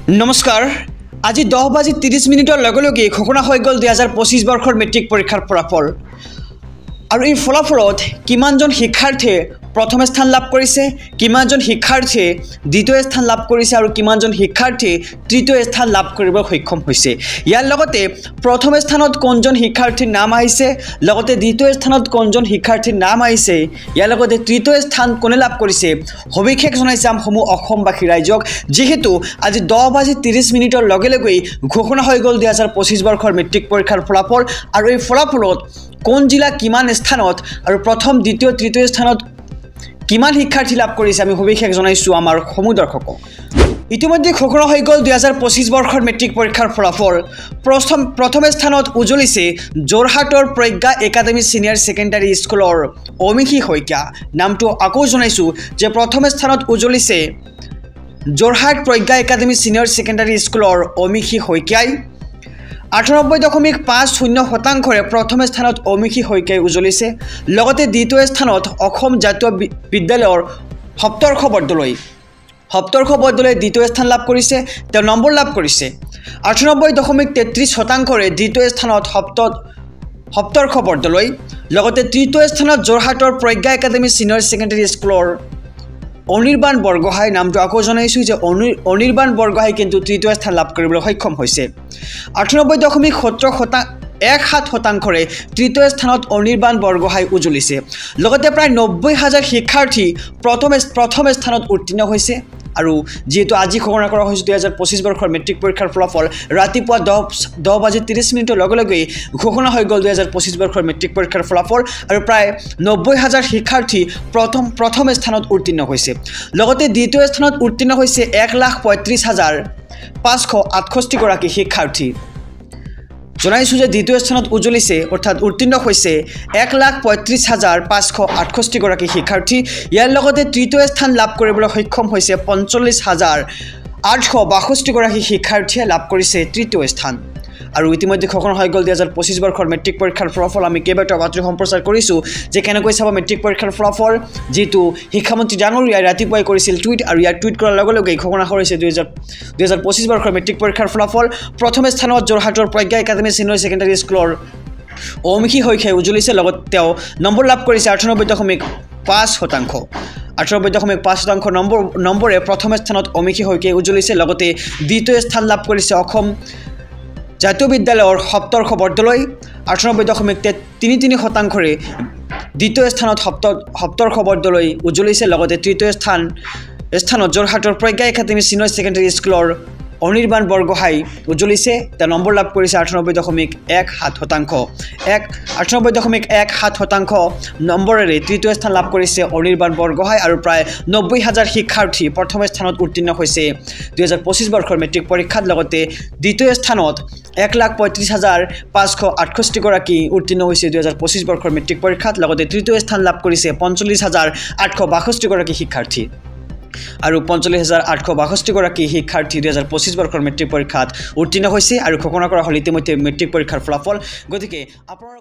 নমস্কাৰ আজি 10:30 লগে ঘোষণা হৈ গ'ল 2025 বৰ্ষৰ মেট্ৰিক পৰীক্ষাৰ ফলাফল আৰু এই ফলাফলত কিমানজন শিক্ষাৰ্থীয়ে প্ৰথম স্থান লাভ কৰিছে কিমানজন শিক্ষাৰ্থীয়ে দ্বিতীয় স্থান লাভ কৰিছে আৰু কিমানজন শিক্ষাৰ্থীয়ে তৃতীয় স্থান লাভ কৰিব সক্ষম হৈছে ইয়াৰ লগতে প্ৰথম স্থানত কোনজন শিক্ষাৰ্থীৰ নাম আহিছে লগতে দ্বিতীয় স্থানত কোনজন শিক্ষাৰ্থীৰ নাম আহিছে ইয়াৰ লগতে তৃতীয় স্থান কোনে লাভ কৰিছে সবিশেষ জনাইছে আমসমূহ অসমবাসী ৰাইজক যেহেতু আজি 10:30 লগে ঘোষণা হৈ গ'ল 2025 বৰ্ষৰ মেট্ৰিক পৰীক্ষাৰ ফলাফল আৰু এই ফলাফলত কোন জিলা কিমান স্থানত আৰু প্ৰথম দ্বিতীয় তৃতীয় স্থানত কিমান শিক্ষাৰ্থী লাভ কৰিছে আমি সবিশেষ জনাইছো আমাৰ সমূহ দৰ্শকক ইতিমধ্যে ঘোষণা হৈ গ'ল 2025 বৰ্ষৰ মেট্ৰিক পৰীক্ষাৰ ফলাফল প্ৰথম স্থানত উজ্বলিছে যোৰহাটৰ প্ৰজ্ঞা একাডেমী সিনিয়ৰ সেকেন্ডাৰী স্কুলৰ অমিশী শইকীয়া নামটো আকৌ জনাইছো যে প্ৰথম স্থানত উজ্বলিছে যোৰহাট প্ৰজ্ঞা একাডেমী সিনিয়ৰ সেকেন্ডাৰী স্কুলৰ অমিশী শইকীয়াই 98.50% প্ৰথম স্থানত অমিশী শইকীয়াই উজ্বলিছে লগতে দ্বিতীয় স্থানত অসম জাতীয় বিদ্যালয়ৰ সপ্তৰ্ষ বৰদলৈ দ্বিতীয় স্থান লাভ কৰিছে তেওঁ নম্বৰ লাভ কৰিছে 98.33% দ্বিতীয় স্থানত সপ্তৰ্ষ বৰদলৈ লগতে তৃতীয় স্থানত যোৰহাটৰ প্ৰজ্ঞা একাডেমী সিনিয়ৰ সেকেন্ডাৰী স্কুলৰ অনিৰ্বাণ বৰগোহাঁই নামটো আকৌ জনাইছো যে অনিৰ্বাণ বৰগোহাঁই কিন্তু তৃতীয় স্থান লাভ কৰিবলৈ সক্ষম হৈছে 98.17% তৃতীয় স্থানত অনিৰ্বাণ বৰগোহাঁই উজ্বলিছে লগতে প্ৰায় 90,000 শিক্ষাৰ্থী প্ৰথম স্থানত উত্তীৰ্ণ হৈছে আৰু যেহেতু আজি ঘোষণা কৰা হৈছে 2025 বৰ্ষৰ মেট্ৰিক পৰীক্ষাৰ ফলাফল ৰাতিপুৱা 10:30 লগে ঘোষণা হৈ গ'ল 2025 বৰ্ষৰ মেট্ৰিক পৰীক্ষাৰ ফলাফল আৰু প্ৰায় 90,000 শিক্ষাৰ্থী প্ৰথম স্থানত উত্তীৰ্ণ হৈছে লগতে দ্বিতীয় স্থানত উত্তীৰ্ণ হৈছে 1,35,568 গৰাকী শিক্ষাৰ্থী জনাইছো যে দ্বিতীয় স্থানত উজ্বলিছে অৰ্থাৎ উত্তীৰ্ণ হৈছে 1,35,568 গৰাকী শিক্ষাৰ্থী ইয়াৰ লগতে তৃতীয় স্থান লাভ কৰিবলৈ সক্ষম হৈছে 45,862 গৰাকী শিক্ষাৰ্থীয়ে লাভ কৰিছে তৃতীয় স্থান আৰু ইতিমধ্যে ঘোষণা হৈ গ'ল 2025 বৰ্ষৰ মেট্ৰিক পৰীক্ষাৰ ফলাফল আমি কেইবাটাও বাতৰি সম্প্ৰচাৰ কৰিছোঁ যে কেনেকৈ চাব মেট্ৰিক পৰীক্ষাৰ ফলাফল যেটো শিক্ষামন্ত্ৰী জানুৱাৰীয়ে ৰাতিপুৱাই কৰিছিল টুইট আৰু ইয়াৰ টুইট কৰাৰ লগে ঘোষণা কৰিছে 2025 বৰ্ষৰ মেট্ৰিক পৰীক্ষাৰ ফলাফল প্ৰথম স্থানত যোৰহাটৰ প্ৰজ্ঞা একাডেমী সিনিয়ৰ সেকেন্ডাৰী স্কুলৰ অমিশী শইকীয়াই উজ্বলিছে লগতে তেওঁ নম্বৰ লাভ কৰিছে 98.5% 98.5% নম্বৰে প্ৰথম স্থানত অমিশী শইকীয়াই উজ্বলিছে লগতে দ্বিতীয় স্থান লাভ কৰিছে অসম জাতীয় বিদ্যালয়ৰ সপ্তৰ্ষ বৰদলৈ 98.33% দ্বিতীয় স্থানত সপ্তৰ্ষ বৰদলৈ উজ্বলিছে লগতে তৃতীয় স্থানত যোৰহাটৰ প্ৰজ্ঞা একাডেমী সিনিয়ৰ সেকেন্ডাৰী স্কুলৰ অনিৰ্বাণ বৰগোহাঁই উজ্বলিছে তেওঁ নম্বৰ লাভ কৰিছে 98.17% নম্বৰেৰে তৃতীয় স্থান লাভ কৰিছে অনিৰ্বাণ বৰগোহাঁই আৰু প্ৰায় 90,000 শিক্ষাৰ্থী প্ৰথম স্থানত উত্তীৰ্ণ হৈছে 2025 বৰ্ষৰ মেট্ৰিক পৰীক্ষাত লগতে দ্বিতীয় স্থানত 1,35,568 গৰাকী উত্তীৰ্ণ হৈছে 2025 বৰ্ষৰ মেট্ৰিক পৰীক্ষাত লগতে তৃতীয় স্থান লাভ কৰিছে 45,862 গৰাকী শিক্ষাৰ্থী আৰু 45,862 গৰাকী শিক্ষাৰ্থী 2025 বৰ্ষৰ মেট্ৰিক পৰীক্ষাত উত্তীৰ্ণ হৈছে আৰু ঘোষণা কৰা হ'ল ইতিমধ্যে মেট্ৰিক পৰীক্ষাৰ ফলাফল গতিকে আপোনাৰ